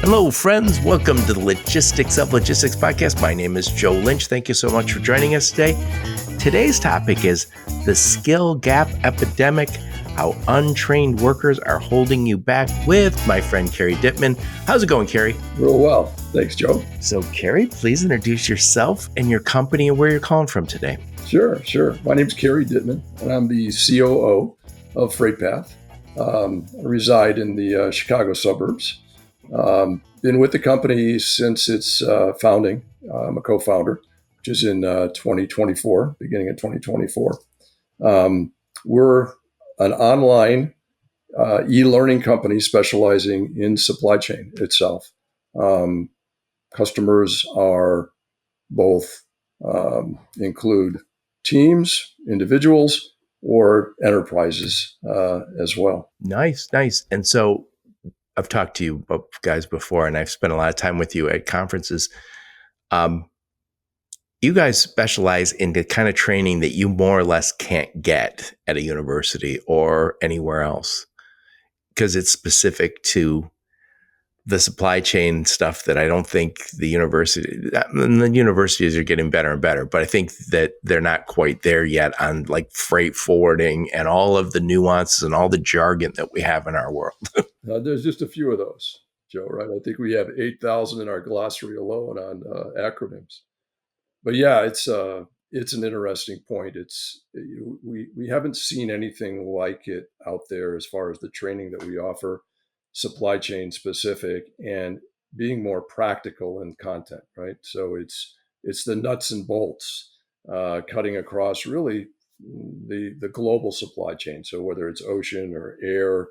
Hello, friends. Welcome to the Logistics of Logistics podcast. My name is Joe Lynch. Thank you so much for joining us today. Today's topic is the Skill Gap Epidemic, how untrained workers are holding you back, with my friend Cary Dittmann. How's it going, Cary? Real well. Thanks, Joe. So, Cary, please introduce yourself and your company and where you're calling from today. Sure. My name's Cary Dittmann, and I'm the COO of FreightPath. I reside in the Chicago suburbs. Been with the company since its founding. I'm a co-founder, which is in 2024, beginning of 2024. We're an online e-learning company specializing in supply chain itself. Customers are both include teams, individuals, or enterprises as well. Nice. And so I've talked to you guys before, and I've spent a lot of time with you at conferences. You guys specialize in the kind of training that you more or less can't get at a university or anywhere else, because it's specific to the supply chain stuff that I don't think the universities are getting better and better, but I think that they're not quite there yet on like freight forwarding and all of the nuances and all the jargon that we have in our world. There's just a few of those, Joe, right? I think we have 8,000 in our glossary alone on acronyms. But yeah, it's an interesting point. We haven't seen anything like it out there as far as the training that we offer, supply chain specific, and being more practical in content, right? So it's the nuts and bolts, cutting across really the global supply chain. So whether it's ocean or air,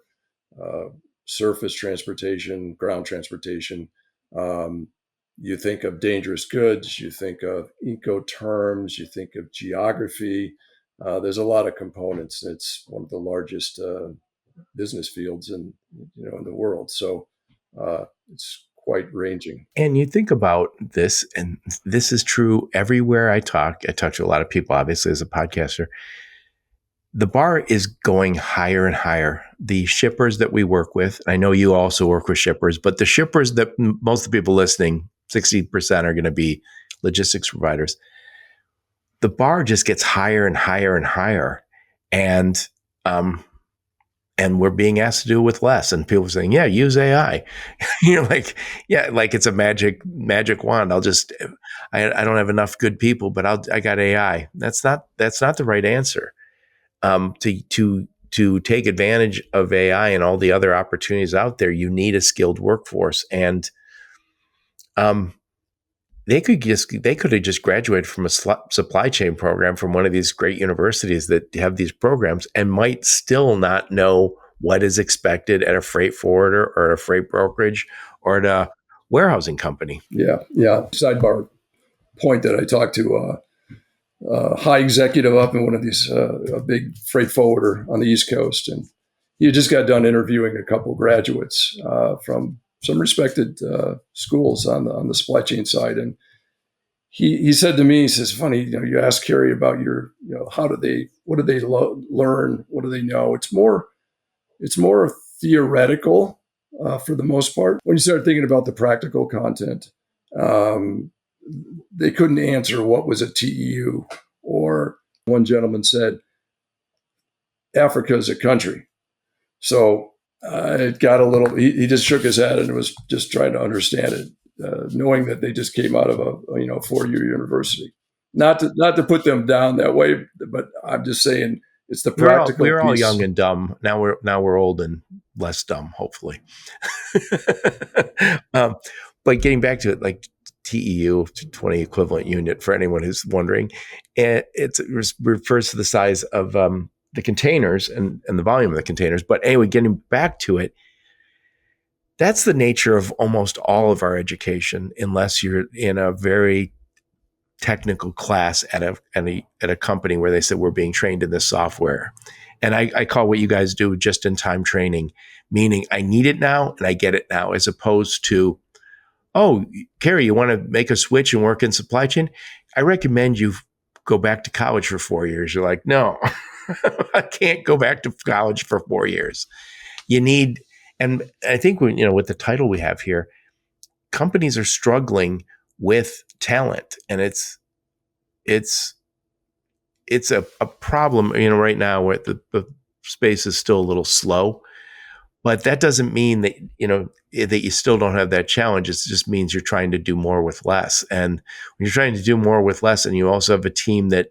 surface transportation, ground transportation, you think of dangerous goods, you think of Incoterms, you think of geography. There's a lot of components. It's one of the largest business fields in the world. So it's quite ranging. And you think about this, and this is true everywhere I talk to a lot of people, obviously, as a podcaster. The bar is going higher and higher. The shippers that we work with, and I know you also work with shippers, but the shippers that most of the people listening, 60% are going to be logistics providers. The bar just gets higher and higher and higher. And we're being asked to do it with less. And people are saying, yeah, use AI. like it's a magic wand. I don't have enough good people, but I got AI. That's not the right answer. To take advantage of AI and all the other opportunities out there, you need a skilled workforce. And they could have just graduated from a supply chain program from one of these great universities that have these programs and might still not know what is expected at a freight forwarder or at a freight brokerage or at a warehousing company. Yeah. Sidebar point that I talked to a high executive up in one of these, a big freight forwarder on the East Coast. And he had just got done interviewing a couple graduates from some respected schools on the supply chain side. And he said to me, he says, funny, you ask Cary about what do they learn? What do they know? It's more theoretical for the most part. When you start thinking about the practical content, they couldn't answer what was a TEU, or one gentleman said, Africa is a country. So it got a little, he just shook his head and was just trying to understand it, knowing that they just came out of a 4-year university. Not to put them down that way, but I'm just saying it's the practical we're all piece. young and dumb. Now we're old and less dumb, hopefully. But getting back to it, like TEU, 20 equivalent unit, for anyone who's wondering, it refers to the size of the containers and the volume of the containers. But anyway, getting back to it, that's the nature of almost all of our education, unless you're in a very technical class at a company where they said we're being trained in this software. And I call what you guys do just-in-time training, meaning I need it now and I get it now, as opposed to, oh, Cary, you want to make a switch and work in supply chain? I recommend you go back to college for 4 years. You're like, no, I can't go back to college for 4 years. You need, and I think with the title we have here, companies are struggling with talent, and it's a problem, right now where the space is still a little slow, but that doesn't mean that, that you still don't have that challenge. It just means you're trying to do more with less. And when you're trying to do more with less, and you also have a team that,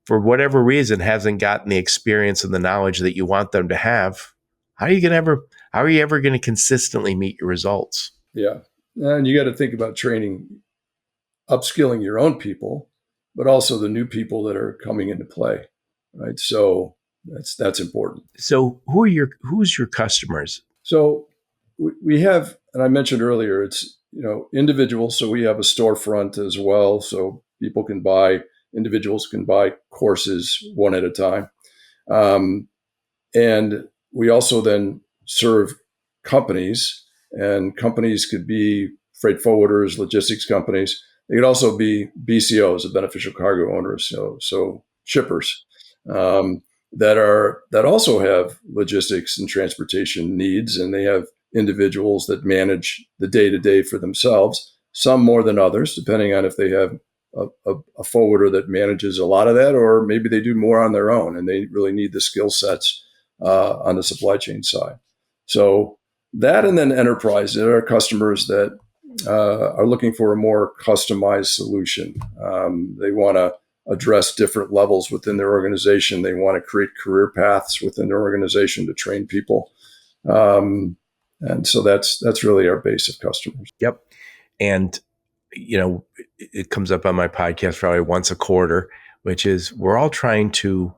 for whatever reason, hasn't gotten the experience and the knowledge that you want them to have, how are you ever going to consistently meet your results? Yeah. And you got to think about training, upskilling your own people, but also the new people that are coming into play. Right. So that's important. So who's your customers? So we have, and I mentioned earlier, it's, individuals. So we have a storefront as well. So individuals can buy courses one at a time. And we also then serve companies, and companies could be freight forwarders, logistics companies. They could also be BCOs, the beneficial cargo owners, so shippers, that also have logistics and transportation needs, and they have individuals that manage the day-to-day for themselves, some more than others, depending on if they have a forwarder that manages a lot of that, or maybe they do more on their own and they really need the skill sets on the supply chain side. So that, and then enterprise, there are customers that are looking for a more customized solution. They want to address different levels within their organization. They want to create career paths within their organization to train people. And so that's really our base of customers. Yep. And, it comes up on my podcast probably once a quarter, which is, we're all trying to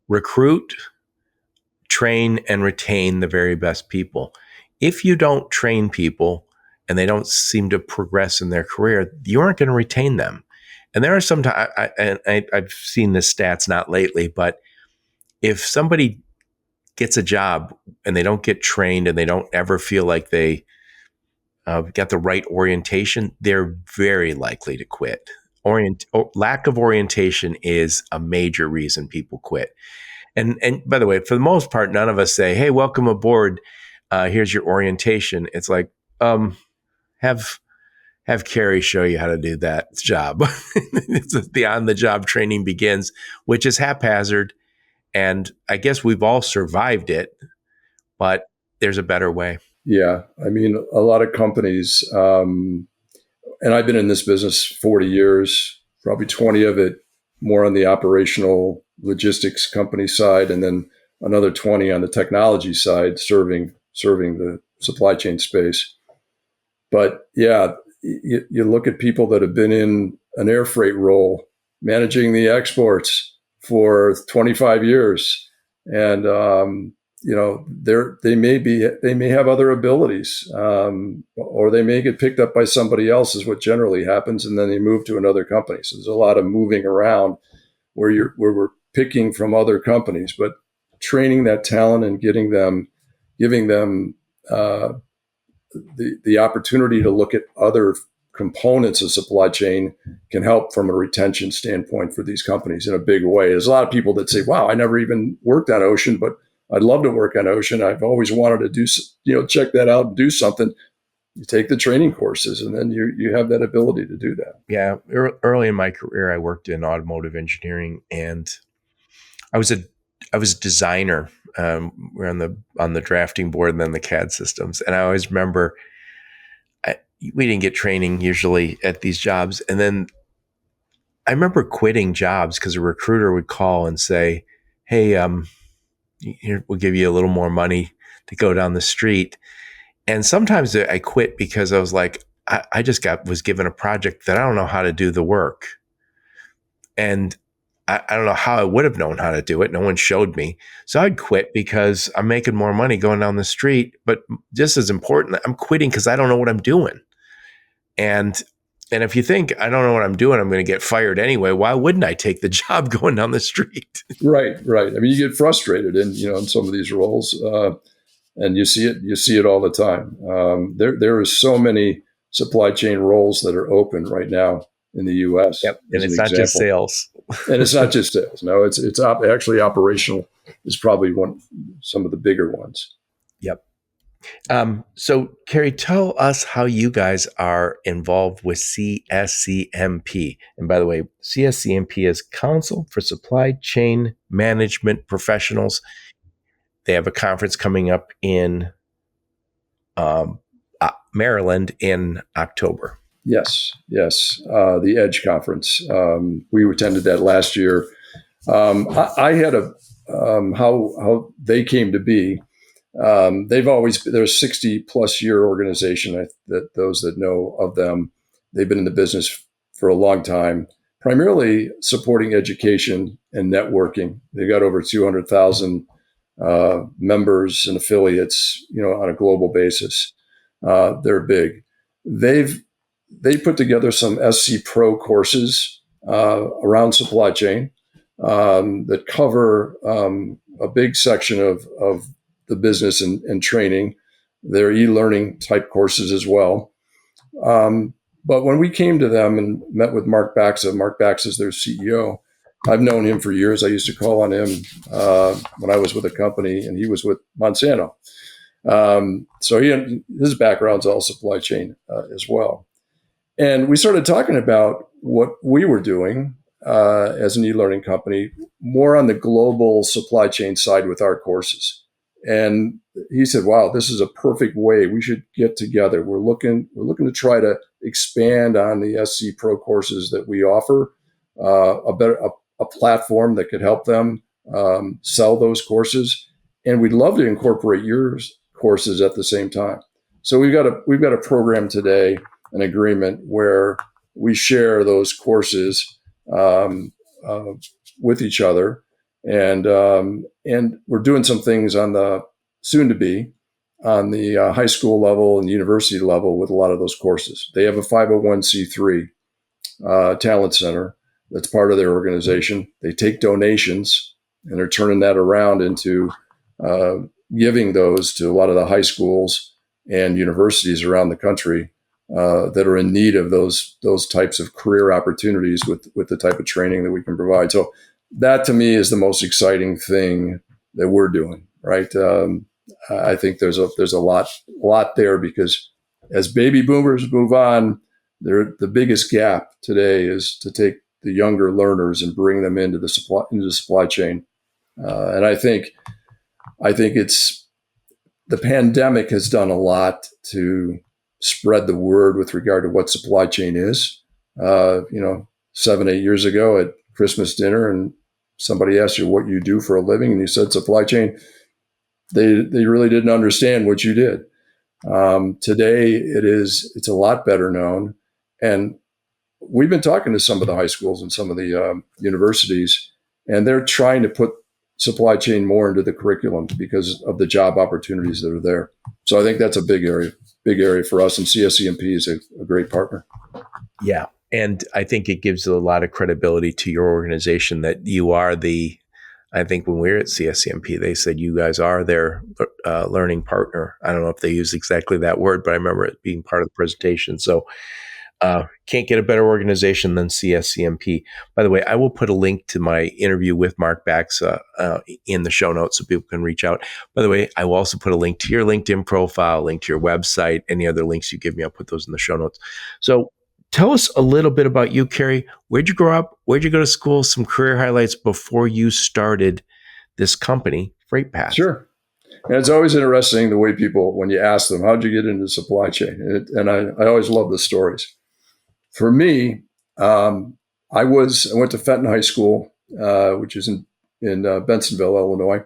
recruit, train, and retain the very best people. If you don't train people and they don't seem to progress in their career, you aren't going to retain them. And there are some times, I've seen the stats, not lately, but if somebody gets a job and they don't get trained and they don't ever feel like they got the right orientation, they're very likely to quit. Lack of orientation is a major reason people quit. And by the way, for the most part, none of us say, "Hey, welcome aboard. Here's your orientation." It's like, have Cary show you how to do that job. The on-the-job training begins, which is haphazard. And I guess we've all survived it, but there's a better way. Yeah. I mean, a lot of companies, and I've been in this business 40 years, probably 20 of it more on the operational logistics company side, and then another 20 on the technology side, serving the supply chain space. But yeah, you look at people that have been in an air freight role, managing the exports for 25 years, and they may have other abilities, or they may get picked up by somebody else, is what generally happens, and then they move to another company. So there's a lot of moving around where we're picking from other companies, but training that talent and giving them the opportunity to look at other components of supply chain can help from a retention standpoint for these companies in a big way. There's a lot of people that say, "Wow, I never even worked on ocean, but I'd love to work on ocean. I've always wanted to do, check that out and do something." You take the training courses, and then you have that ability to do that. Yeah. Early in my career, I worked in automotive engineering, and I was a designer. We're on the drafting board and then the CAD systems. And I always remember we didn't get training usually at these jobs. And then I remember quitting jobs because a recruiter would call and say, "Hey, here, we'll give you a little more money to go down the street." And sometimes I quit because I was like, I just was given a project that I don't know how to do the work. And I don't know how I would have known how to do it. No one showed me. So I'd quit because I'm making more money going down the street. But just as important, I'm quitting because I don't know what I'm doing. And if you think I don't know what I'm doing, I'm going to get fired anyway, why wouldn't I take the job going down the street? Right. I mean, you get frustrated in some of these roles, and you see it all the time. There are so many supply chain roles that are open right now in the U.S. Yep. And it's not just sales. And it's not just sales. No, it's actually operational is probably some of the bigger ones. Yep. So, Cary, tell us how you guys are involved with CSCMP. And by the way, CSCMP is Council for Supply Chain Management Professionals. They have a conference coming up in Maryland in October. Yes, yes. The Edge conference. We attended that last year. I had how they came to be. They've always they're a 60-plus-year organization. That those that know of them, they've been in the business for a long time, primarily supporting education and networking. They've got over 200,000 members and affiliates, on a global basis. They're big. They've they put together some SC Pro courses around supply chain that cover a big section of the business and training. They're e-learning type courses as well. But when we came to them and met with Mark Baxa is their CEO. I've known him for years. I used to call on him when I was with a company, and he was with Monsanto. So his background's all supply chain as well. And we started talking about what we were doing as an e-learning company, more on the global supply chain side with our courses. And he said, "Wow, this is a perfect way. We should get together. We're looking to try to expand on the SC Pro courses that we offer, a platform that could help them sell those courses, and we'd love to incorporate your courses at the same time." So we've got a program today, an agreement where we share those courses with each other, and we're doing some things on the soon to be on the high school level and university level with a lot of those courses. They have a 501c3 talent center that's part of their organization. They take donations and they're turning that around into giving those to a lot of the high schools and universities around the country that are in need of those types of career opportunities with the type of training that we can provide. So that to me is the most exciting thing that we're doing, right? I think there's a lot there, because as baby boomers move on, the biggest gap today is to take the younger learners and bring them into the supply chain. And I think it's the pandemic has done a lot to spread the word with regard to what supply chain is. 7-8 years ago at Christmas dinner, and somebody asked you what you do for a living, and you said supply chain. They really didn't understand what you did. Today it's a lot better known, and we've been talking to some of the high schools and some of the universities, and they're trying to put supply chain more into the curriculum because of the job opportunities that are there. So I think that's a big area for us, and CSCMP is a great partner. Yeah. And I think it gives a lot of credibility to your organization that you are I think when we were at CSCMP, they said you guys are their learning partner. I don't know if they used exactly that word, but I remember it being part of the presentation. So can't get a better organization than CSCMP. By the way, I will put a link to my interview with Mark Baxa in the show notes so people can reach out. By the way, I will also put a link to your LinkedIn profile, link to your website, any other links you give me, I'll put those in the show notes. So tell us a little bit about you, Cary. Where'd you grow up? Where'd you go to school? Some career highlights before you started this company, FreightPath. Sure. And it's always interesting the way people, when you ask them, how'd you get into supply chain? And I always love the stories. For me, I went to Fenton High School, which is in Bensenville, Illinois.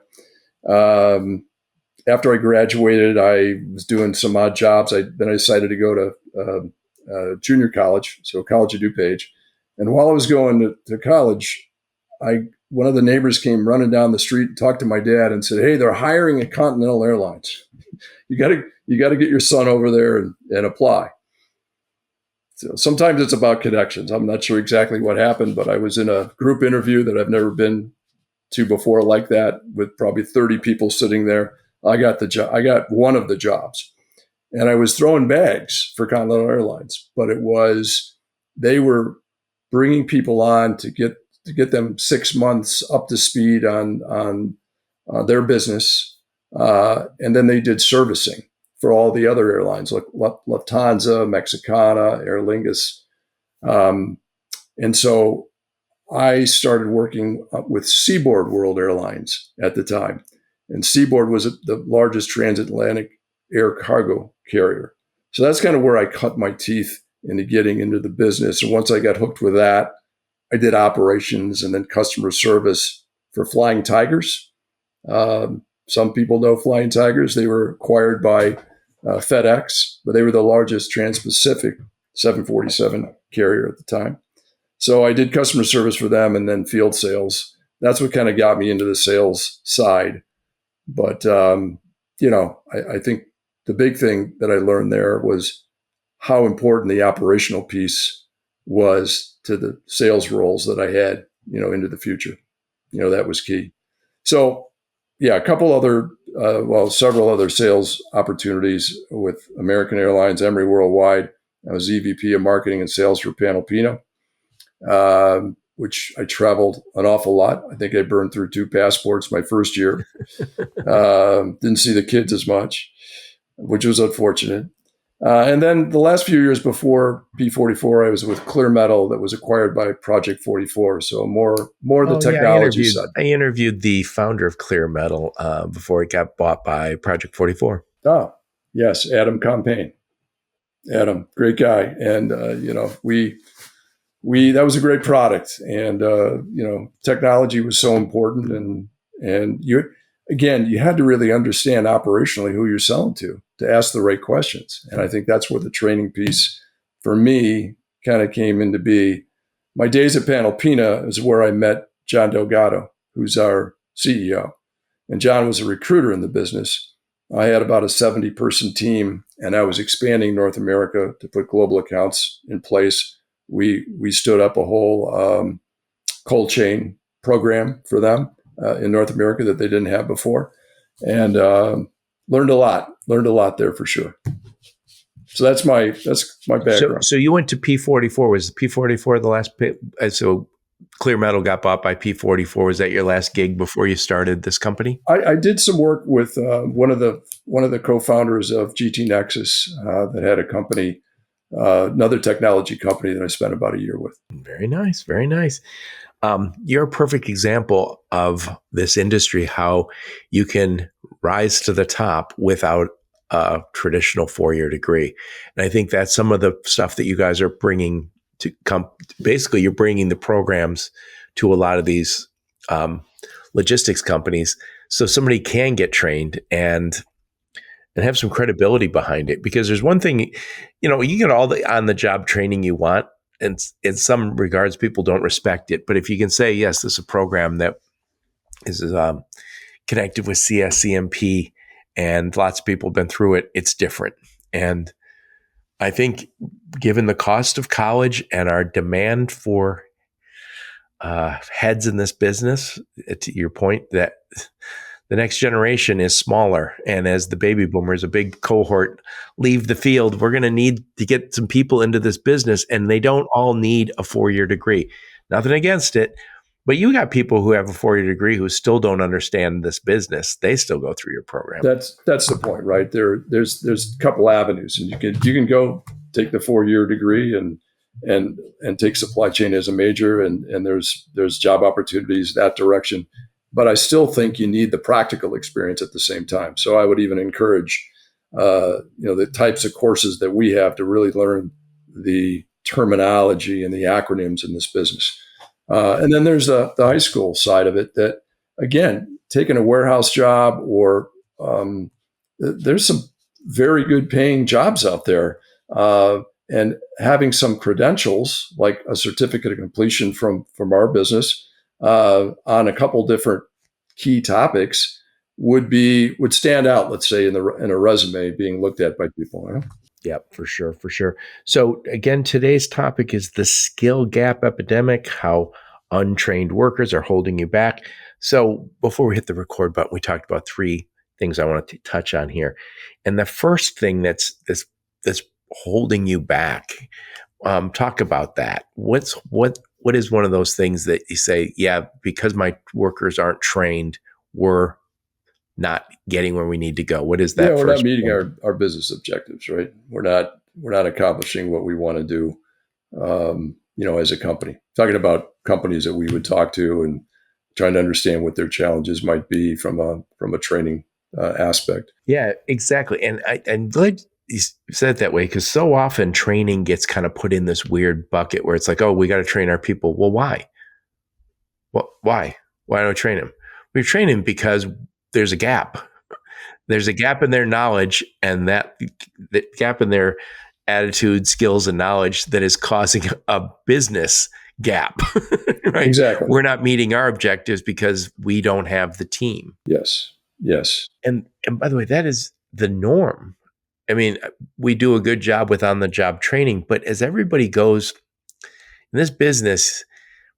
After I graduated, I was doing some odd jobs. Then I decided to go to junior college, so College of DuPage. And while I was going to college, one of the neighbors came running down the street, talked to my dad, and said, "Hey, they're hiring at Continental Airlines. You got to get your son over there and apply." So sometimes it's about connections. I'm not sure exactly what happened, but I was in a group interview that I've never been to before like that, with probably 30 people sitting there. I got the job. I got one of the jobs, and I was throwing bags for Continental Airlines, but they were bringing people on to get them 6 months up to speed on their business, and then they did servicing. for all the other airlines, like Lufthansa, Mexicana, Aer Lingus. And so I started working with Seaboard World Airlines at the time. And Seaboard was the largest transatlantic air cargo carrier. So that's kind of where I cut my teeth into getting into the business. And once I got hooked with that, I did operations and then customer service for Flying Tigers. Some people know Flying Tigers. They were acquired by FedEx, but they were the largest trans-Pacific 747 carrier at the time. So I did customer service for them and then field sales. That's what kind of got me into the sales side. But, I think the big thing that I learned there was how important the operational piece was to the sales roles that I had, into the future. That was key. So, yeah, several other sales opportunities with American Airlines, Emery Worldwide. I was EVP of marketing and sales for Panalpina, which I traveled an awful lot. I think I burned through 2 passports my first year. Didn't see the kids as much, which was unfortunate. And then the last few years before P44, I was with Clear Metal that was acquired by Project 44. So more the technology side. I interviewed the founder of Clear Metal before it got bought by Project 44. Oh, yes, Adam Compain. Adam, great guy. And, that was a great product. And, technology was so important. And you had to really understand operationally who you're selling to ask the right questions. And I think that's where the training piece for me kind of came into be. My days at Panalpina is where I met John Delgado, who's our CEO. And John was a recruiter in the business. I had about a 70-person team, and I was expanding North America to put global accounts in place. We stood up a whole cold chain program for them in North America that they didn't have before, and learned a lot there for sure. So that's my background. So you went to P44. Was P44 the last? So Clear Metal got bought by P44. Was that your last gig before you started this company? I did some work with one of the co-founders of GT Nexus that had a company, another technology company that I spent about a year with. Very nice, very nice. You're a perfect example of this industry, how you can rise to the top without a traditional 4-year degree. And I think that's some of the stuff that you guys are bringing to come. Basically, you're bringing the programs to a lot of these logistics companies so somebody can get trained and have some credibility behind it. Because there's one thing, you get all the on-the-job training you want, and in some regards, people don't respect it. But if you can say, yes, this is a program that is connected with CSCMP and lots of people have been through it, it's different. And I think given the cost of college and our demand for heads in this business, to your point, that the next generation is smaller. And as the baby boomers, a big cohort, leave the field, we're going to need to get some people into this business, and they don't all need a 4-year degree. Nothing against it, but you got people who have a 4-year degree who still don't understand this business. They still go through your program. That's the point, right? There's a couple avenues, and you can go take the 4-year degree and take supply chain as a major, and there's job opportunities that direction. But I still think you need the practical experience at the same time. So I would even encourage, the types of courses that we have to really learn the terminology and the acronyms in this business. And then there's the high school side of it that, again, taking a warehouse job or there's some very good paying jobs out there. And having some credentials, like a certificate of completion from our business, on a couple different key topics would stand out, let's say, in a resume being looked at by people. Right? Yep, for sure. So again, today's topic is the skill gap epidemic, how untrained workers are holding you back. So before we hit the record button, we talked about 3 things I wanted to touch on here. And the first thing that's holding you back, talk about that. What is one of those things that you say, yeah, because my workers aren't trained, we're not getting where we need to go? What is Yeah, that we're not first meeting point? our business objectives, right? We're not accomplishing what we want to do, as a company. Talking about companies that we would talk to and trying to understand what their challenges might be from a training aspect. Yeah, exactly. And I'm glad you said it that way, because so often training gets kind of put in this weird bucket where it's like, oh, we got to train our people. Well, why? Well, why? Why don't we train them? We train them because there's a gap. There's a gap in their knowledge, and that gap in their attitude, skills, and knowledge that is causing a business gap, right? Exactly. We're not meeting our objectives because we don't have the team. Yes. Yes. And by the way, that is the norm. I mean, we do a good job with on the job training, but as everybody goes in this business,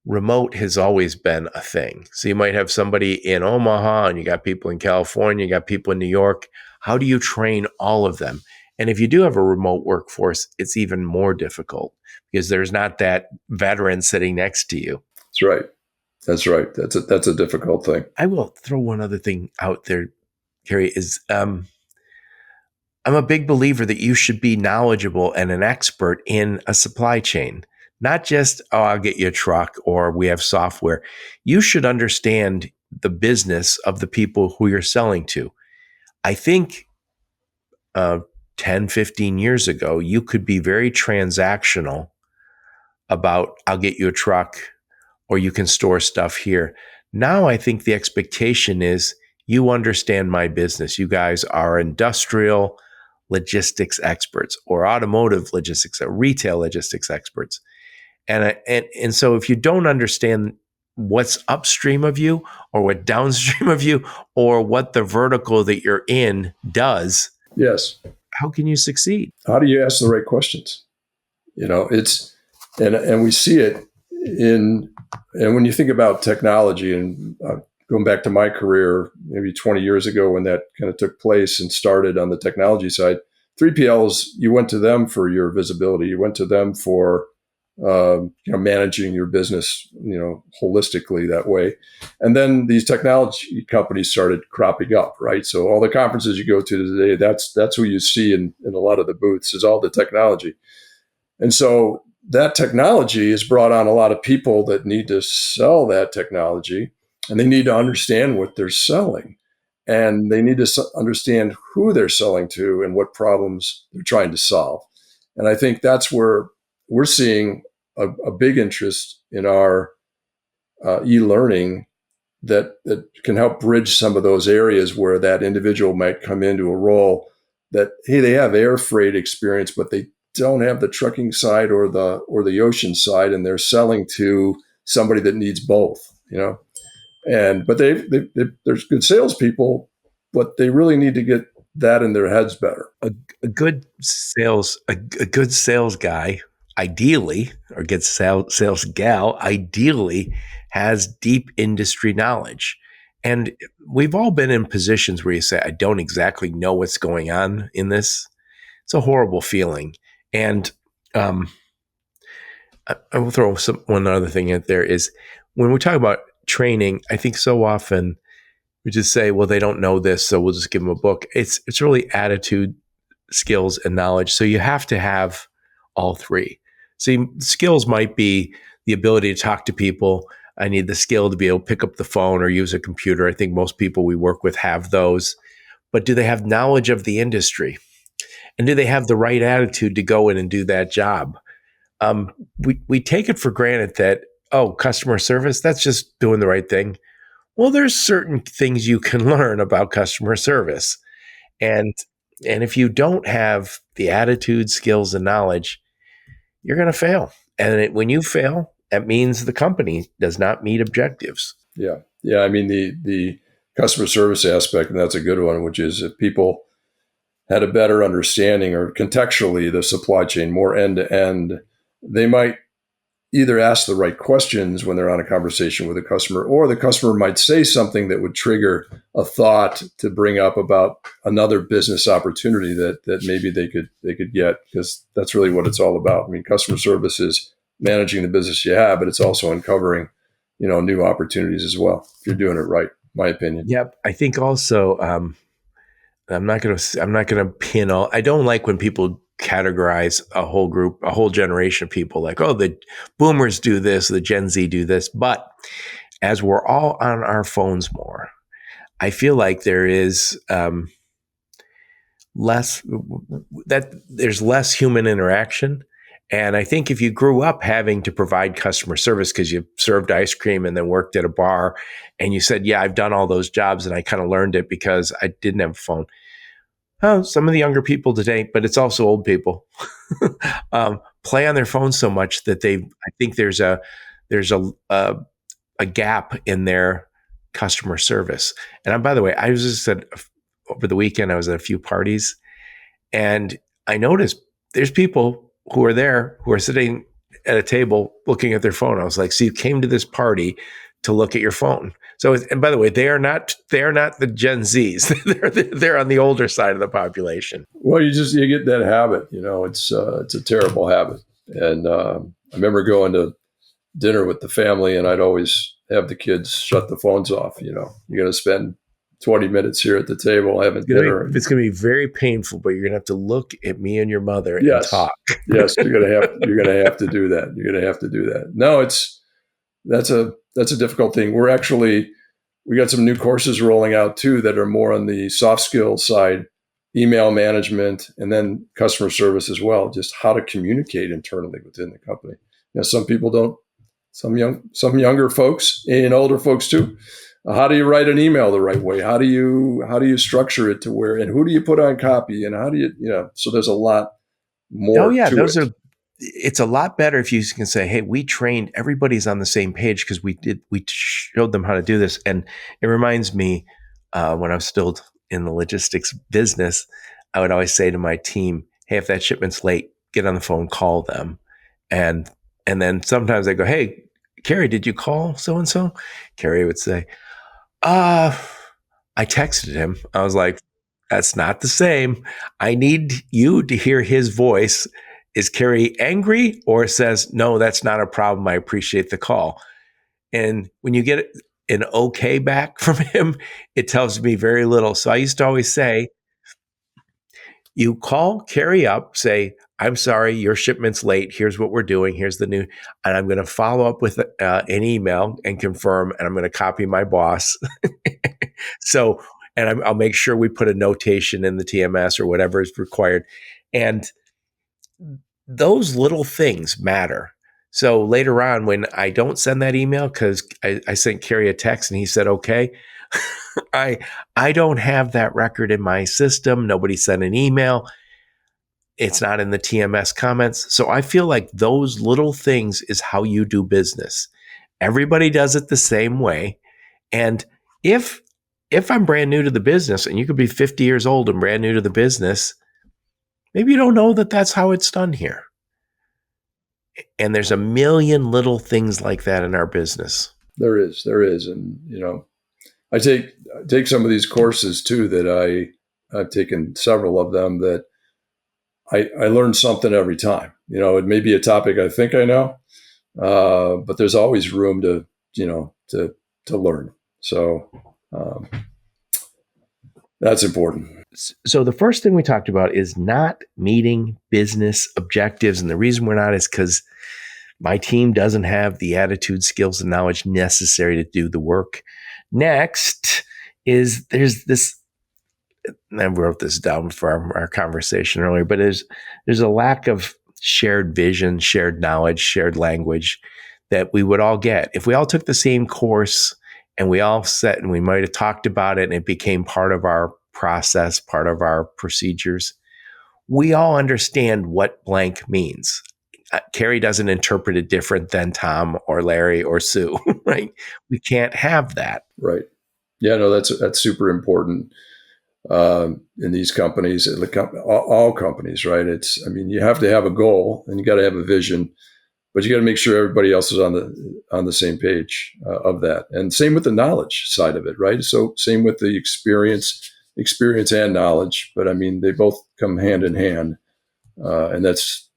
remote has always been a thing. So you might have somebody in Omaha and you got people in California, you got people in New York. How do you train all of them? And if you do have a remote workforce, it's even more difficult because there's not that veteran sitting next to you. That's right. That's right. That's a difficult thing. I will throw one other thing out there, Cary, is I'm a big believer that you should be knowledgeable and an expert in a supply chain. Not just, oh, I'll get you a truck or we have software. You should understand the business of the people who you're selling to. I think 10, 15 years ago, you could be very transactional about, I'll get you a truck or you can store stuff here. Now I think the expectation is you understand my business. You guys are industrial logistics experts or automotive logistics or retail logistics experts. And so if you don't understand what's upstream of you or what downstream of you or what the vertical that you're in does, Yes. how can you succeed? How do you ask the right questions? It's and we see it and when you think about technology and going back to my career, maybe 20 years ago when that kind of took place and started on the technology side, 3PLs, you went to them for your visibility. You went to them for managing your business, holistically that way. And then these technology companies started cropping up, right? So all the conferences you go to today, that's who you see in a lot of the booths is all the technology. And so that technology has brought on a lot of people that need to sell that technology, and they need to understand what they're selling. And they need to understand who they're selling to and what problems they're trying to solve. And I think that's where we're seeing a big interest in our e-learning that can help bridge some of those areas where that individual might come into a role that, hey, they have air freight experience, but they don't have the trucking side or the ocean side, and they're selling to somebody that needs both, but there's good salespeople, but they really need to get that in their heads better. A good sales guy, ideally, or good sales gal, ideally, has deep industry knowledge. And we've all been in positions where you say, I don't exactly know what's going on in this. It's a horrible feeling. And I will throw one other thing out there is when we talk about training, I think so often we just say, well, they don't know this, so we'll just give them a book. It's really attitude, skills, and knowledge. So you have to have all three. See, skills might be the ability to talk to people. I need the skill to be able to pick up the phone or use a computer. I think most people we work with have those. But do they have knowledge of the industry? And do they have the right attitude to go in and do that job? We take it for granted that, customer service, that's just doing the right thing. Well, there's certain things you can learn about customer service. And if you don't have the attitude, skills, and knowledge, you're going to fail. And when you fail, that means the company does not meet objectives. Yeah. Yeah. I mean, the customer service aspect, and that's a good one, which is if people had a better understanding or contextually the supply chain more end to end, they might either ask the right questions when they're on a conversation with a customer, or the customer might say something that would trigger a thought to bring up about another business opportunity that maybe they could get, because that's really what it's all about. I mean, customer service is managing the business you have, but it's also uncovering, new opportunities as well if you're doing it right. my opinion. Yep. I think also, I'm not gonna pin all. I don't like when people categorize a whole group, a whole generation of people like, oh, the boomers do this, the Gen Z do this. But as we're all on our phones more, I feel like there is less that there's less human interaction. And I think if you grew up having to provide customer service because you served ice cream and then worked at a bar and you said, yeah, I've done all those jobs and I kind of learned it because I didn't have a phone. Oh, some of the younger people today, but it's also old people, play on their phones so much that I think there's a gap in their customer service. And by the way, I was just over the weekend, I was at a few parties and I noticed there's people who are there who are sitting at a table looking at their phone. I was like, so you came to this party to look at your phone. So, and by the way, they are not the Gen Zs. they're on the older side of the population. Well, you get that habit. It's a terrible habit. And I remember going to dinner with the family, and I'd always have the kids shut the phones off. You're going to spend 20 minutes here at the table having dinner. It's going to be very painful, but you're going to have to look at me and your mother and talk. Yes, you're going to have to do that. You're going to have to do that. No, that's a difficult thing. We got some new courses rolling out too that are more on the soft skills side, email management, and then customer service as well. Just how to communicate internally within the company. Some people don't. Some younger folks and older folks too. How do you write an email the right way? How do you structure it to where, and who do you put on copy, and how do you so there's a lot more. Oh yeah, it's a lot better if you can say, hey, we trained, everybody's on the same page because we showed them how to do this. And it reminds me when I was still in the logistics business, I would always say to my team, hey, if that shipment's late, get on the phone, call them. And then sometimes I go, hey, Cary, did you call so-and-so? Cary would say, I texted him. I was like, that's not the same. I need you to hear his voice. Is Cary angry or says, no, that's not a problem. I appreciate the call. And when you get an okay back from him, it tells me very little. So I used to always say, you call Cary up, say, I'm sorry, your shipment's late. Here's what we're doing. Here's the new, and I'm going to follow up with an email and confirm, and I'm going to copy my boss. So, and I'll make sure we put a notation in the TMS or whatever is required. And those little things matter. So later on, when I don't send that email because I sent Cary a text and he said, okay, I don't have that record in my system. Nobody sent an email. It's not in the TMS comments. So I feel like those little things is how you do business. Everybody does it the same way. And if I'm brand new to the business, and you could be 50 years old and brand new to the business, maybe you don't know that that's how it's done here. And there's a million little things like that in our business. There is. And, I take some of these courses too that I've taken several of them that I learn something every time. It may be a topic I think I know, but there's always room to learn. So that's important. So the first thing we talked about is not meeting business objectives. And the reason we're not is because my team doesn't have the attitude, skills, and knowledge necessary to do the work. Next is there's this, and I wrote this down for our conversation earlier, but there's a lack of shared vision, shared knowledge, shared language that we would all get. If we all took the same course and we all sat and we might have talked about it and it became part of our process, part of our procedures, we all understand what blank means. Cary doesn't interpret it different than Tom or Larry or Sue, right? We can't have that. Right. Yeah, no, that's super important in these companies, all companies, right? You have to have a goal and you got to have a vision, but you got to make sure everybody else is on the same page of that. And same with the knowledge side of it, right? So same with the experience and knowledge, but they both come hand in hand, and that's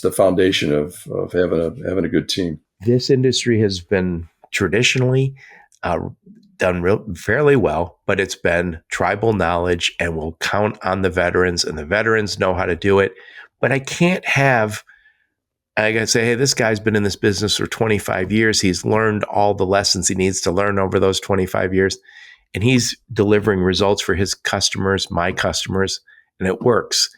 the foundation of having a good team. This industry has been traditionally done fairly well, but it's been tribal knowledge, and we'll count on the veterans, and the veterans know how to do it. But I can't have, I got to say, hey, this guy's been in this business for 25 years. He's learned all the lessons he needs to learn over those 25 years, and he's delivering results for his customers, my customers, and it works.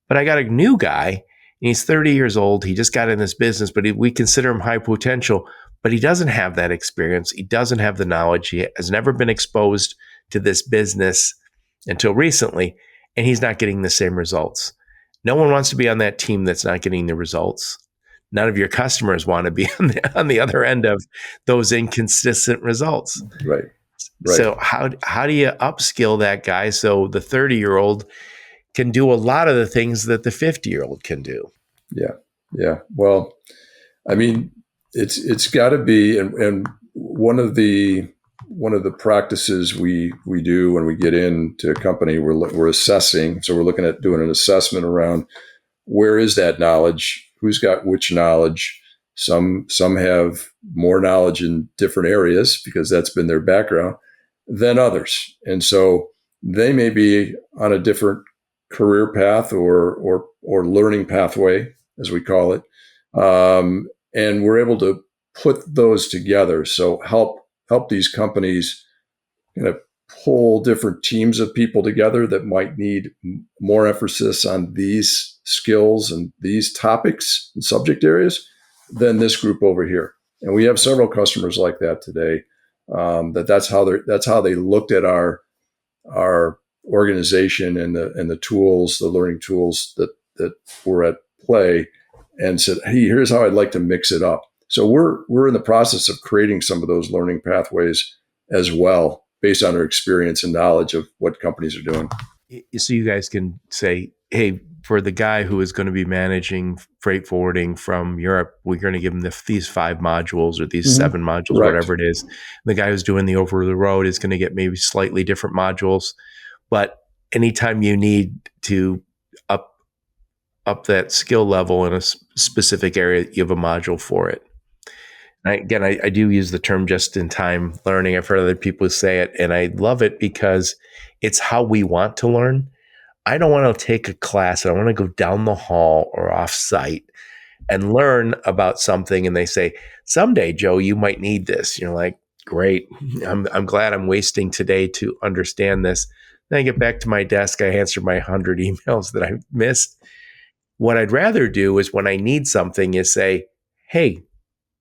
But I got a new guy, and he's 30 years old. He just got in this business, but we consider him high potential, but he doesn't have that experience. He doesn't have the knowledge. He has never been exposed to this business until recently, and he's not getting the same results. No one wants to be on that team that's not getting the results. None of your customers want to be on the other end of those inconsistent results. Right. So how do you upskill that guy so the 30-year-old can do a lot of the things that the 50-year-old can do? Yeah. Well, I mean, it's got to be, and one of the practices we do when we get into a company, we're assessing. So we're looking at doing an assessment around where is that knowledge, who's got which knowledge. Some have more knowledge in different areas because that's been their background than others, and so they may be on a different career path or learning pathway, as we call it, and we're able to put those together. So help these companies kind of pull different teams of people together that might need more emphasis on these skills and these topics and subject areas than this group over here. And we have several customers like that today. That's how they looked at our organization and the tools, the learning tools that were at play, and said, hey, here's how I'd like to mix it up. So we're in the process of creating some of those learning pathways as well, based on our experience and knowledge of what companies are doing. So you guys can say, hey, for the guy who is going to be managing freight forwarding from Europe, we're going to give him these 5 modules or these 7 modules, Right. whatever it is. The guy who's doing the over the road is going to get maybe slightly different modules. But anytime you need to up that skill level in a specific area, you have a module for it. And I do use the term just-in-time learning. I've heard other people say it, and I love it because it's how we want to learn. I don't want to take a class. I want to go down the hall or off-site and learn about something. And they say, someday, Joe, you might need this. You're like, great. I'm glad I'm wasting today to understand this. Then I get back to my desk. I answer my 100 emails that I missed. What I'd rather do is when I need something is say, hey,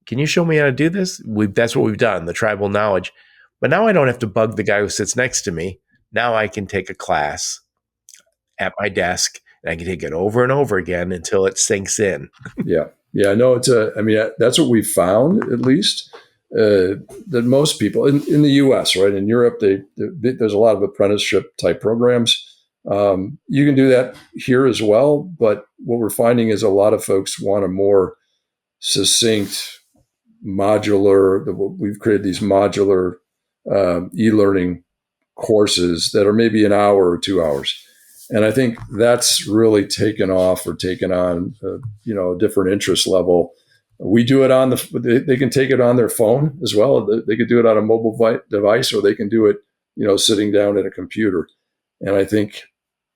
can you show me how to do this? That's what we've done, the tribal knowledge. But now I don't have to bug the guy who sits next to me. Now I can take a class at my desk, and I can take it over and over again until it sinks in. Yeah. No, that's what we've found, at least, that most people in the U.S., right? In Europe, there's a lot of apprenticeship type programs. You can do that here as well, but what we're finding is a lot of folks want a more succinct, modular. We've created these modular e-learning courses that are maybe an hour or 2 hours. And I think that's really taken off or taken on, a different interest level. We do it they can take it on their phone as well. They could do it on a mobile device, or they can do it, sitting down at a computer. And I think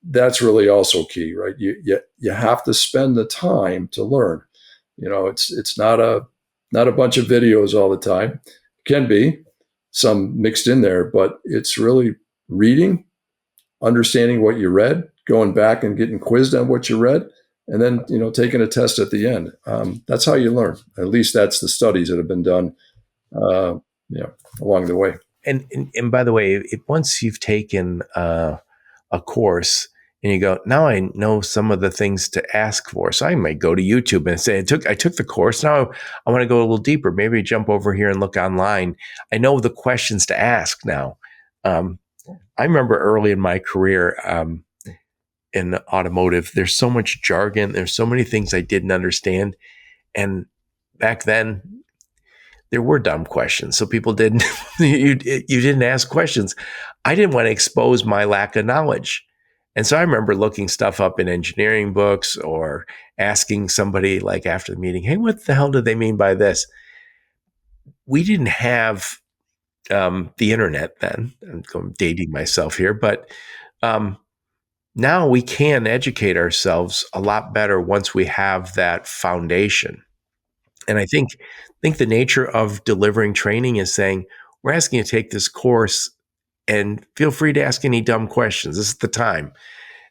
that's really also key, right? You have to spend the time to learn. It's not a bunch of videos all the time. It can be some mixed in there, but it's really reading, understanding what you read, going back and getting quizzed on what you read, and then, taking a test at the end. That's how you learn. At least that's the studies that have been done, along the way. And by the way, once you've taken a course and you go, now I know some of the things to ask for. So I might go to YouTube and say, I took the course. Now I want to go a little deeper. Maybe jump over here and look online. I know the questions to ask now. I remember early in my career in automotive, there's so much jargon. There's so many things I didn't understand. And back then, there were dumb questions. So people didn't, you didn't ask questions. I didn't want to expose my lack of knowledge. And so I remember looking stuff up in engineering books or asking somebody like after the meeting, hey, what the hell do they mean by this? We didn't have the internet then. I'm dating myself here, but now we can educate ourselves a lot better once we have that foundation. And I think the nature of delivering training is saying, we're asking you to take this course and feel free to ask any dumb questions. This is the time.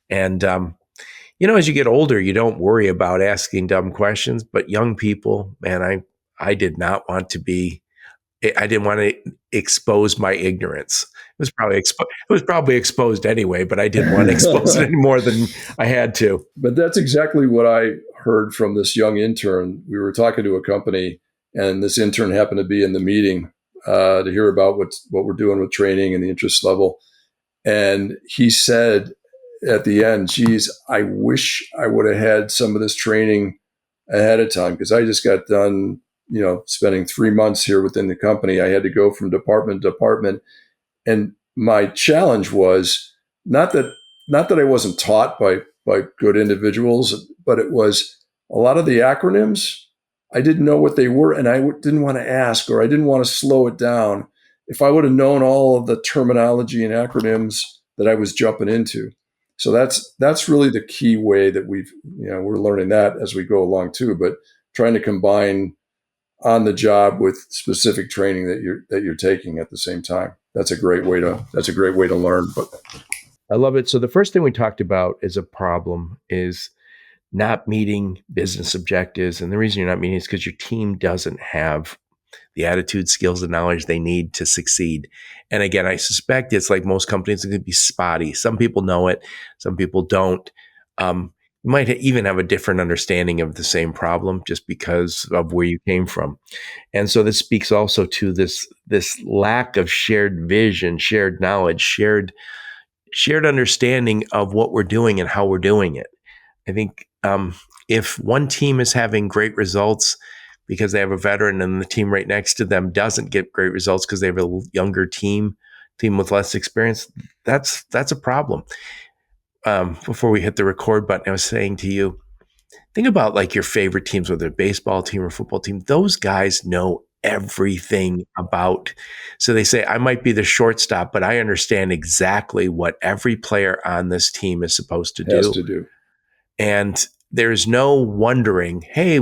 And as you get older, you don't worry about asking dumb questions, but young people, man, I did not want to be I didn't want to expose my ignorance. It was probably exposed anyway, but I didn't want to expose it any more than I had to. But that's exactly what I heard from this young intern. We were talking to a company, and this intern happened to be in the meeting to hear about what we're doing with training and the interest level. And he said at the end, geez, I wish I would have had some of this training ahead of time, because I just got done, spending 3 months here within the company. I had to go from department to department. And my challenge was not that I wasn't taught by good individuals, but it was a lot of the acronyms. I didn't know what they were, and I didn't want to ask, or I didn't want to slow it down. If I would have known all of the terminology and acronyms that I was jumping into. So that's really the key way that we're learning that as we go along too, but trying to combine on the job with specific training that you're taking at the same time. That's a great way to learn. But I love it. So the first thing we talked about is a problem is not meeting business objectives. And the reason you're not meeting is because your team doesn't have the attitude, skills, and knowledge they need to succeed. And again, I suspect it's like most companies, it's going to be spotty. Some people know it, some people don't. You might even have a different understanding of the same problem just because of where you came from. And so this speaks also to this lack of shared vision, shared knowledge, shared understanding of what we're doing and how we're doing it. I think if one team is having great results because they have a veteran and the team right next to them doesn't get great results because they have a younger team with less experience, that's a problem. Before we hit the record button, I was saying to you, think about like your favorite teams, whether baseball team or football team. Those guys know everything about. So they say, I might be the shortstop, but I understand exactly what every player on this team is supposed to has do. to do. And there's no wondering, hey,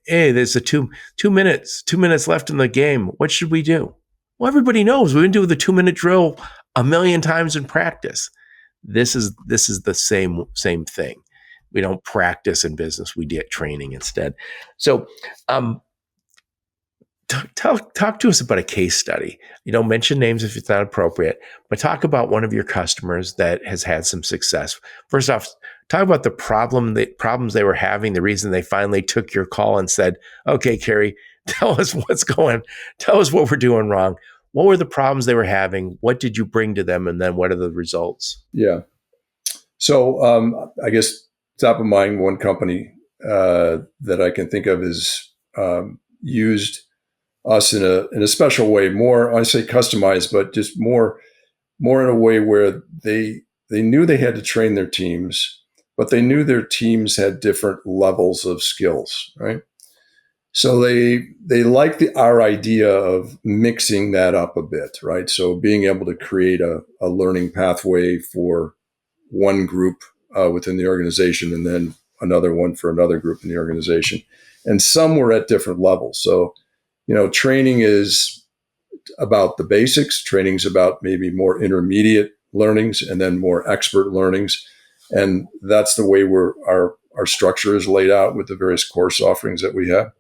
there's a two minutes left in the game. What should we do? Well, everybody knows we've been doing the 2-minute drill a million times in practice. This is the same thing. We don't practice in business. We get training instead. So, talk to us about a case study. You don't mention names if it's not appropriate, but talk about one of your customers that has had some success. First off, talk about the problems they were having, the reason they finally took your call and said, okay, Cary, tell us what we're doing wrong. What were the problems they were having? What did you bring to them? And then what are the results? Yeah. So I guess top of mind, one company that I can think of is used us in a special way, more, I say customized, but just more in a way where they knew they had to train their teams, but they knew their teams had different levels of skills, right? So they liked our idea of mixing that up a bit, right? So being able to create a learning pathway for one group within the organization, and then another one for another group in the organization. And some were at different levels. So training is about the basics. Training is about maybe more intermediate learnings and then more expert learnings. And that's the way our structure is laid out with the various course offerings that we have.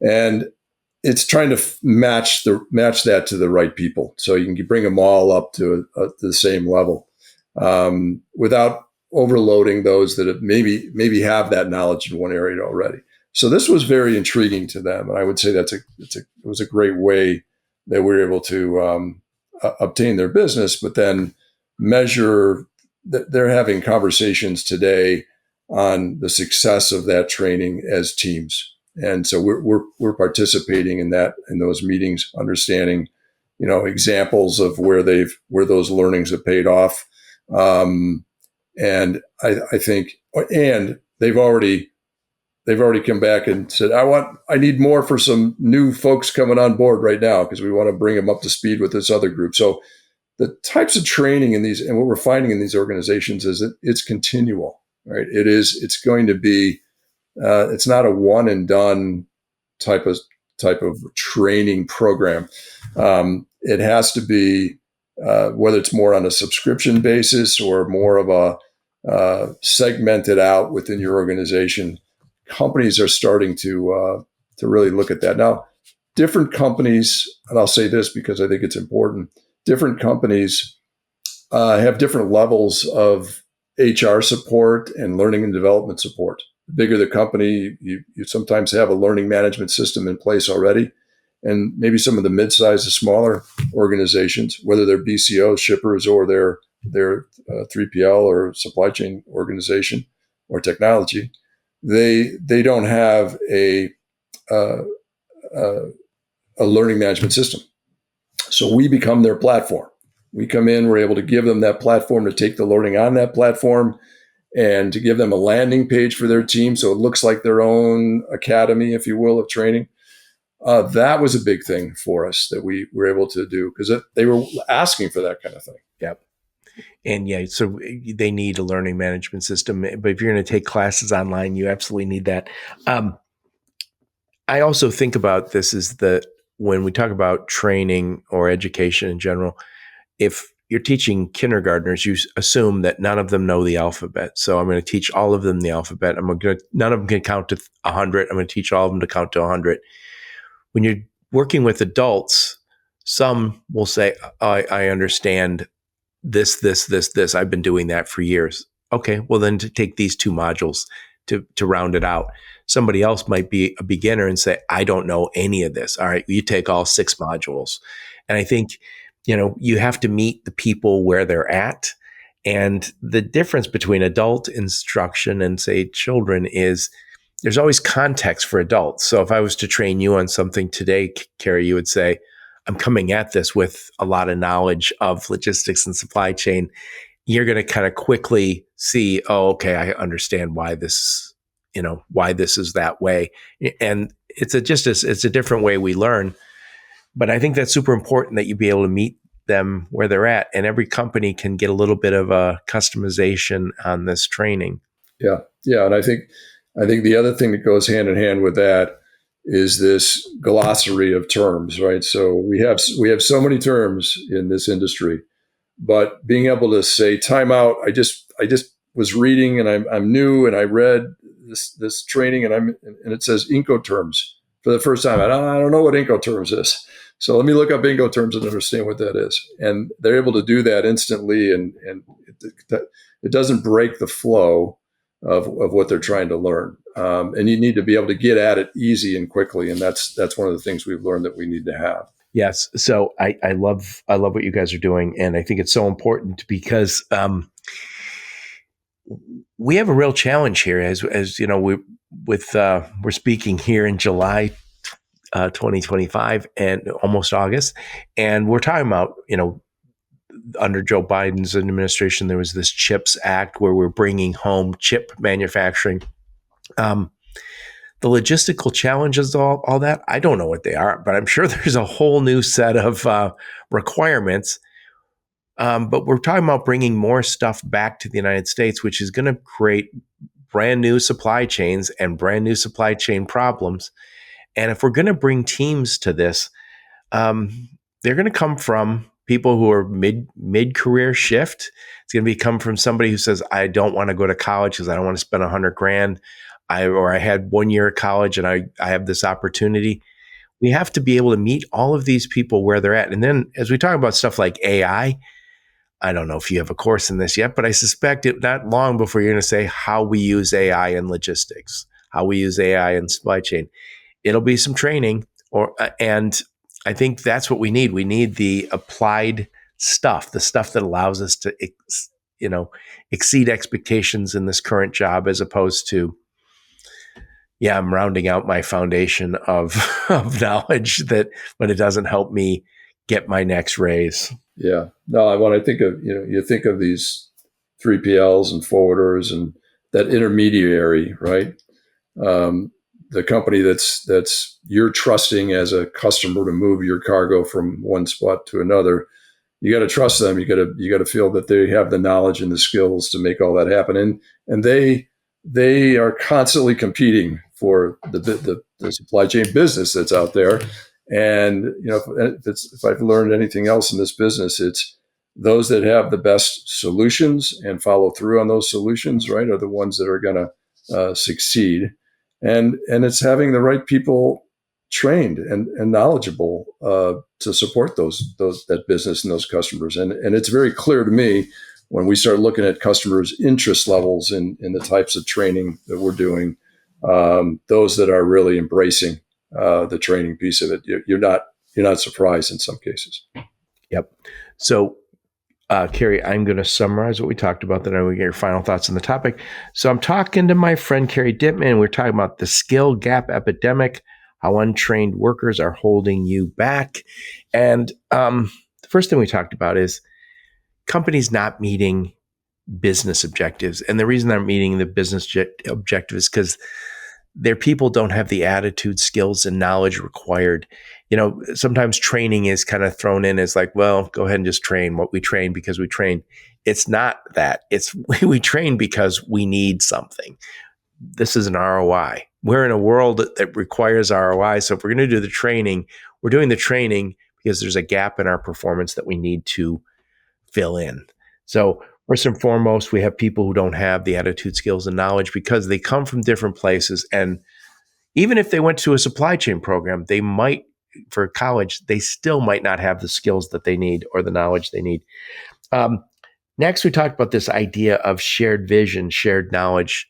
And it's trying to match that to the right people. So you can bring them all up to the same level without overloading those that have maybe have that knowledge in one area already. So this was very intriguing to them, and I would say it was a great way that we were able to obtain their business, but then measure that they're having conversations today on the success of that training as teams, and so we're participating in those meetings, understanding examples of where those learnings have paid off, and I think and they've already they've already come back and said, I need more for some new folks coming on board right now because we want to bring them up to speed with this other group. So the types of training in these, and what we're finding in these organizations is that it's continual, right? It's going to be, it's not a one and done type of training program. It has to be, whether it's more on a subscription basis or more of a segmented out within your organization. Companies are starting to really look at that now. Different companies, and I'll say this because I think it's important. Different companies have different levels of HR support and learning and development support. The bigger the company, you sometimes have a learning management system in place already. And maybe some of the mid-sized to smaller organizations, whether they're BCOs, shippers, or they're 3PL or supply chain organization or technology, they don't have a learning management system. So we become their platform. We come in, we're able to give them that platform to take the learning on that platform and to give them a landing page for their team so it looks like their own academy, if you will, of training. That was a big thing for us that we were able to do because they were asking for that kind of thing. Yep. And yeah, so they need a learning management system. But if you're going to take classes online, you absolutely need that. I also think about this is that when we talk about training or education in general, if you're teaching kindergartners, you assume that none of them know the alphabet. So I'm going to teach all of them the alphabet. None of them can count to 100. I'm going to teach all of them to count to 100. When you're working with adults, some will say, I understand this. I've been doing that for years. Okay, well then to take these 2 modules to round it out. Somebody else might be a beginner and say, I don't know any of this. All right, you take all 6 modules. And I think, you have to meet the people where they're at. And the difference between adult instruction and, say, children is there's always context for adults. So if I was to train you on something today, Cary, you would say, I'm coming at this with a lot of knowledge of logistics and supply chain. You're going to kind of quickly see, oh, okay, I understand why this is that way. And it's a different way we learn. But I think that's super important that you be able to meet them where they're at. And every company can get a little bit of a customization on this training. Yeah. Yeah. And I think the other thing that goes hand in hand with that is this glossary of terms, right? So we have so many terms in this industry, but being able to say timeout, I just was reading and I'm new and I read this training and it says Incoterms for the first time. I don't know what Incoterms is. So let me look up Incoterms and understand what that is. And they're able to do that instantly and it doesn't break the flow of what they're trying to learn. And you need to be able to get at it easy and quickly. And that's one of the things we've learned that we need to have. Yes. So I love what you guys are doing. And I think it's so important because we have a real challenge here as you know, we're speaking here in July 2025 and almost August. And we're talking about, under Joe Biden's administration, there was this CHIPS Act where we're bringing home chip manufacturing. The logistical challenges, all that, I don't know what they are, but I'm sure there's a whole new set of requirements. But we're talking about bringing more stuff back to the United States, which is going to create brand new supply chains and brand new supply chain problems. And if we're going to bring teams to this, they're going to come from people who are mid-career shift. It's going to come from somebody who says, I don't want to go to college because I don't want to spend $100,000. I had 1 year of college and I have this opportunity. We have to be able to meet all of these people where they're at. And then as we talk about stuff like AI, I don't know if you have a course in this yet, but I suspect it not long before you're going to say how we use AI in logistics, how we use AI in supply chain. It'll be some training, and I think that's what we need. We need the applied stuff, the stuff that allows us to, exceed expectations in this current job, as opposed to, I'm rounding out my foundation of knowledge but it doesn't help me get my next raise. Yeah. No, when I think of, you think of these 3PLs and forwarders and that intermediary, right? the company that's you're trusting as a customer to move your cargo from one spot to another. You got to trust them. You got to feel that they have the knowledge and the skills to make all that happen. And they are constantly competing for the supply chain business that's out there. And if I've learned anything else in this business, it's those that have the best solutions and follow through on those solutions, right, are the ones that are going to succeed. And it's having the right people trained and knowledgeable to support that business and those customers. And it's very clear to me when we start looking at customers' interest levels in the types of training that we're doing, those that are really embracing the training piece of it, you're not surprised in some cases. Yep. So, Cary, I'm going to summarize what we talked about, then I will get your final thoughts on the topic. So I'm talking to my friend Cary Dittmann. We're talking about the skill gap epidemic, how untrained workers are holding you back. And the first thing we talked about is companies not meeting business objectives. And the reason they're meeting the business objective is because their people don't have the attitude, skills, and knowledge required. Sometimes training is kind of thrown in as like, well, go ahead and just train what we train because we train. It's not that. It's we train because we need something. This is an ROI. We're in a world that requires ROI. So if we're going to do the training, we're doing the training because there's a gap in our performance that we need to fill in. So first and foremost, we have people who don't have the attitude, skills, and knowledge because they come from different places. And even if they went to a supply chain program, they might, for college, they still might not have the skills that they need or the knowledge they need. Next, we talked about this idea of shared vision, shared knowledge,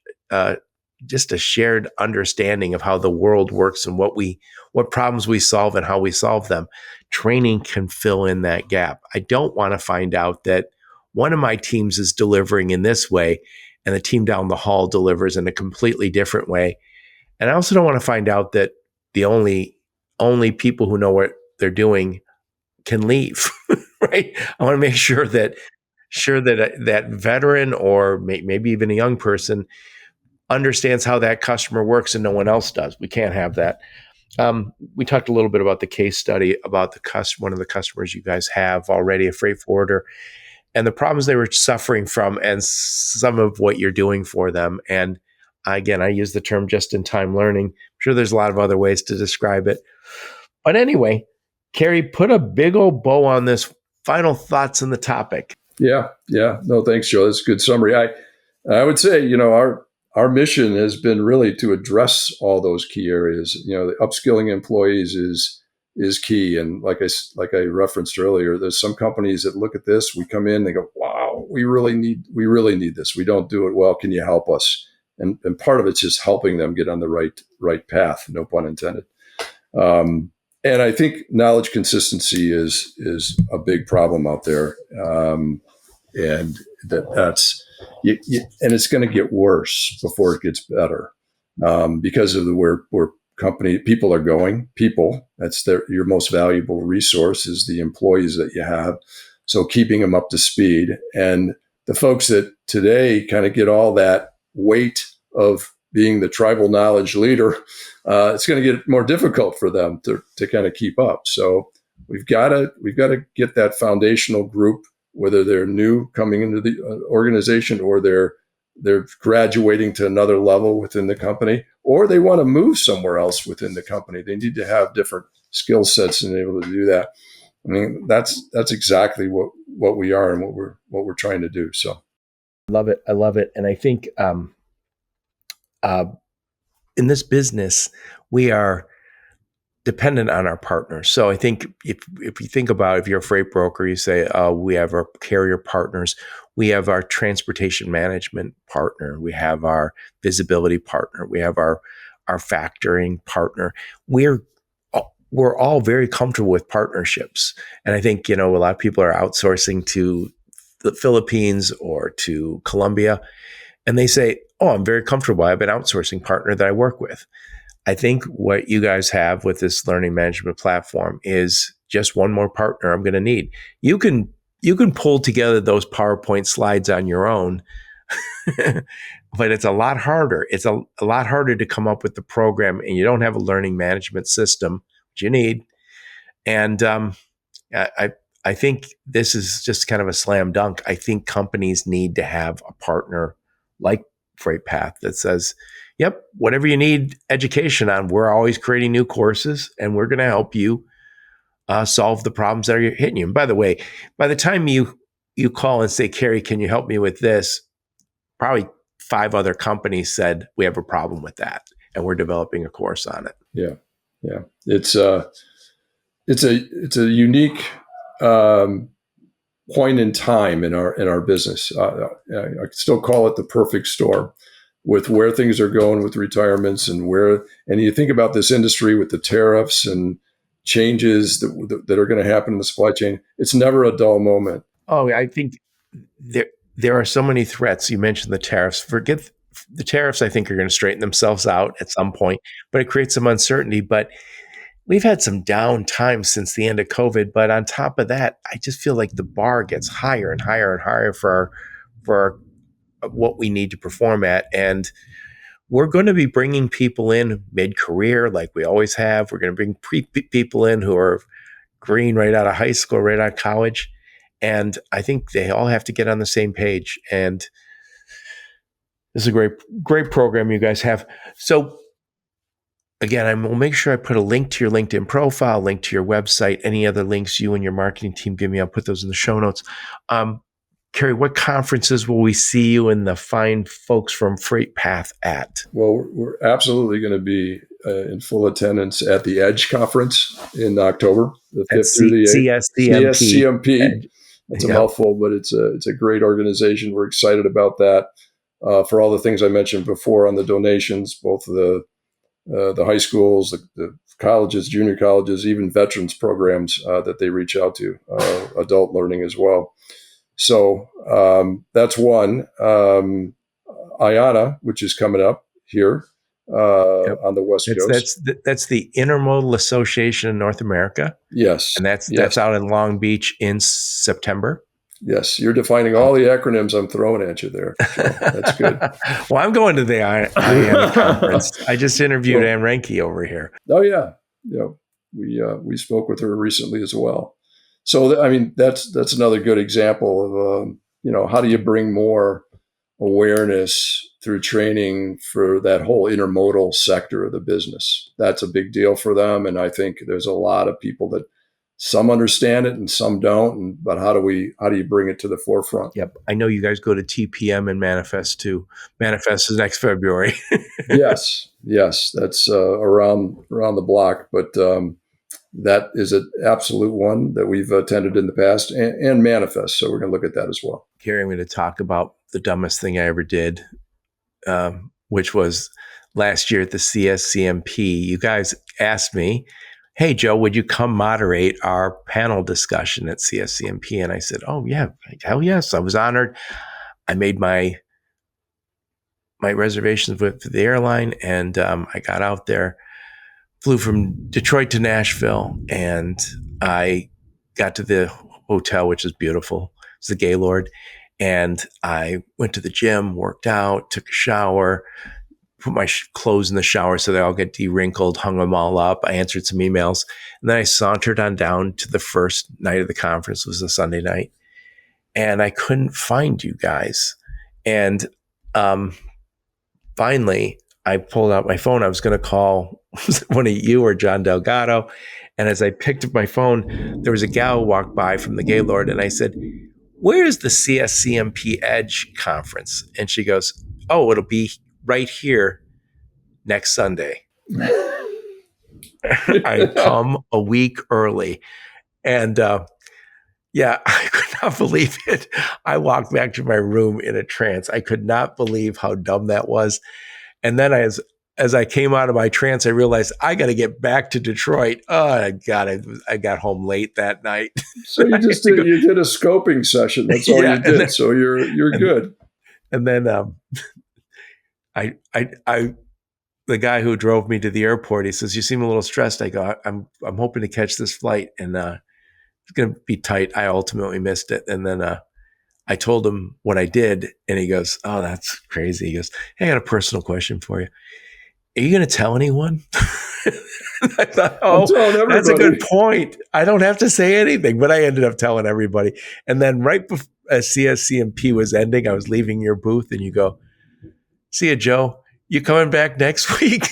just a shared understanding of how the world works and what problems we solve and how we solve them. Training can fill in that gap. I don't want to find out that one of my teams is delivering in this way and the team down the hall delivers in a completely different way. And I also don't want to find out that the only people who know what they're doing can leave, right? I want to make sure that that veteran or maybe even a young person understands how that customer works and no one else does. We can't have that. We talked a little bit about the case study about one of the customers you guys have already, a freight forwarder, and the problems they were suffering from and some of what you're doing for them. And again, I use the term just-in-time learning. I'm sure there's a lot of other ways to describe it. But anyway, Cary, put a big old bow on this. Final thoughts on the topic. Yeah. No, thanks, Joe. That's a good summary. I would say, our mission has been really to address all those key areas. The upskilling employees is key. And like I referenced earlier, there's some companies that look at this, we come in, they go, wow, we really need this. We don't do it well. Can you help us? And part of it's just helping them get on the right path, no pun intended. And I think knowledge consistency is a big problem out there. And that's and it's going to get worse before it gets better, because of where people are going. That's your most valuable resource is the employees that you have. So keeping them up to speed, and the folks that today kind of get all that weight of being the tribal knowledge leader, it's going to get more difficult for them to kind of keep up. So we've got to get that foundational group, whether they're new coming into the organization or they're graduating to another level within the company, or they want to move somewhere else within the company. They need to have different skill sets and be able to do that. I mean, that's exactly what we are and what we're trying to do. So I love it. And I think in this business, we are dependent on our partners. So I think if you think about, if you're a freight broker, you say, we have our carrier partners, we have our transportation management partner, we have our visibility partner, we have our factoring partner. We're all very comfortable with partnerships. And I think, a lot of people are outsourcing to the Philippines or to Colombia, and they say, oh, I'm very comfortable. I have an outsourcing partner that I work with. I think what you guys have with this learning management platform is just one more partner I'm going to need. You can pull together those PowerPoint slides on your own, but it's a lot harder. It's a lot harder to come up with the program, and you don't have a learning management system, which you need. And I I think this is just kind of a slam dunk. I think companies need to have a partner like FreightPath that says, "Yep, whatever you need education on, we're always creating new courses, and we're going to help you solve the problems that are hitting you." And by the way, by the time you call and say, "Cary, can you help me with this?" Probably 5 other companies said, "We have a problem with that, and we're developing a course on it." Yeah, yeah. It's a unique point in time in our business. I still call it the perfect storm, with where things are going with retirements and you think about this industry with the tariffs and changes that are going to happen in the supply chain. It's never a dull moment. Oh, I think there are so many threats. You mentioned the tariffs. Forget the tariffs. I think are going to straighten themselves out at some point, but it creates some uncertainty. But we've had some down times since the end of COVID. But on top of that, I just feel like the bar gets higher and higher and higher for what we need to perform at. And we're going to be bringing people in mid-career, like we always have. We're going to bring people in who are green right out of high school, right out of college. And I think they all have to get on the same page. And this is a great program you guys have. So again, I will make sure I put a link to your LinkedIn profile, link to your website, any other links you and your marketing team give me. I'll put those in the show notes. Cary, what conferences will we see you and the fine folks from FreightPath at? Well, we're absolutely going to be in full attendance at the EDGE conference in October, the 5th through the 8th. CSCMP. That's a mouthful, but it's a great organization. We're excited about that for all the things I mentioned before on the donations, both the high schools, the colleges, junior colleges, even veterans programs that they reach out to, adult learning as well. So that's one. IATA, which is coming up here on the West Coast. That's the Intermodal Association in North America. Yes. And that's out in Long Beach in September. Yes, you're defining all the acronyms I'm throwing at you there. So that's good. Well, I'm going to the IATA conference. I just interviewed Ann Renke over here. Oh, yeah. We spoke with her recently as well. So, I mean, that's another good example of, how do you bring more awareness through training for that whole intermodal sector of the business. That's a big deal for them. And I think there's a lot of people that some understand it and some don't. But how do you bring it to the forefront? Yep. I know you guys go to TPM and Manifest too. Manifest is next February. Yes. That's around the block. But that is an absolute one that we've attended in the past and Manifest. So we're going to look at that as well. Cary, I'm going to talk about the dumbest thing I ever did, which was last year at the CSCMP. You guys asked me, "Hey, Joe, would you come moderate our panel discussion at CSCMP?" And I said, "Oh, yeah, hell yes." I was honored. I made my reservations with the airline, and I got out there, flew from Detroit to Nashville, and I got to the hotel, which is beautiful. It's the Gaylord. And I went to the gym, worked out, took a shower, put my clothes in the shower so they all get de-wrinkled, hung them all up. I answered some emails. And then I sauntered on down to the first night of the conference. It was a Sunday night. And I couldn't find you guys. And finally, I pulled out my phone. I was going to call one of you or John Delgado. And as I picked up my phone, there was a gal who walked by from the Gaylord. And I said, "Where is the CSCMP Edge conference?" And she goes, "Oh, it'll be right here next Sunday." I come a week early. And I could not believe it. I walked back to my room in a trance. I could not believe how dumb that was. And then as I came out of my trance, I realized I got to get back to Detroit. Oh, God, I got home late that night. So you just did a scoping session. That's all you did. So you're good. And then the guy who drove me to the airport, he says, "You seem a little stressed." I go, I'm hoping to catch this flight, and it's going to be tight. I ultimately missed it. And then I told him what I did, and he goes, "Oh, that's crazy." He goes, "Hey, I got a personal question for you. Are you going to tell anyone?" I thought, I'm telling everybody. that's a good point. I don't have to say anything, but I ended up telling everybody. And then right before CSCMP was ending, I was leaving your booth, and you go, "See ya, Joe. You coming back next week?"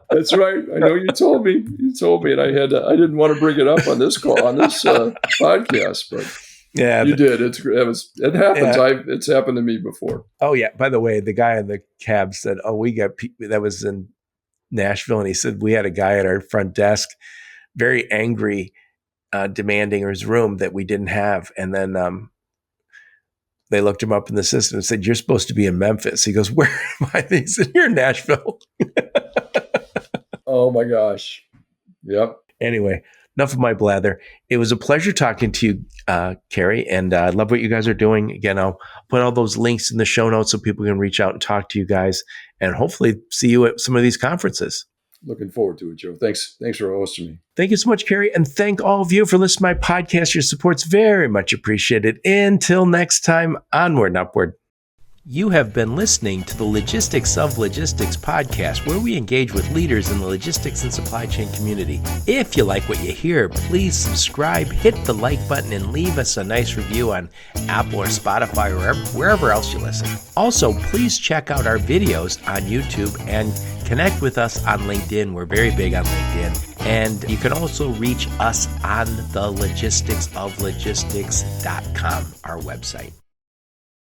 That's right. I know you told me. You told me, and I didn't want to bring it up on this call, on this podcast, but yeah, you did. It happens. Yeah. It's happened to me before. Oh yeah. By the way, the guy in the cab said, "Oh, we got people." That was in Nashville, and he said we had a guy at our front desk, very angry, demanding his room that we didn't have, and then they looked him up in the system and said, "You're supposed to be in Memphis." He goes, "Where am I?" He said, "You're in Nashville." Oh my gosh. Yep. Anyway, enough of my blather. It was a pleasure talking to you, Cary, and I love what you guys are doing. Again, I'll put all those links in the show notes so people can reach out and talk to you guys, and hopefully see you at some of these conferences. Looking forward to it, Joe. Thanks for hosting me. Thank you so much, Cary, and thank all of you for listening to my podcast. Your support's very much appreciated. Until next time, onward and upward. You have been listening to the Logistics of Logistics podcast, where we engage with leaders in the logistics and supply chain community. If you like what you hear, please subscribe, hit the like button, and leave us a nice review on Apple or Spotify or wherever else you listen. Also, please check out our videos on YouTube and connect with us on LinkedIn. We're very big on LinkedIn. And you can also reach us on the logisticsoflogistics.com, our website.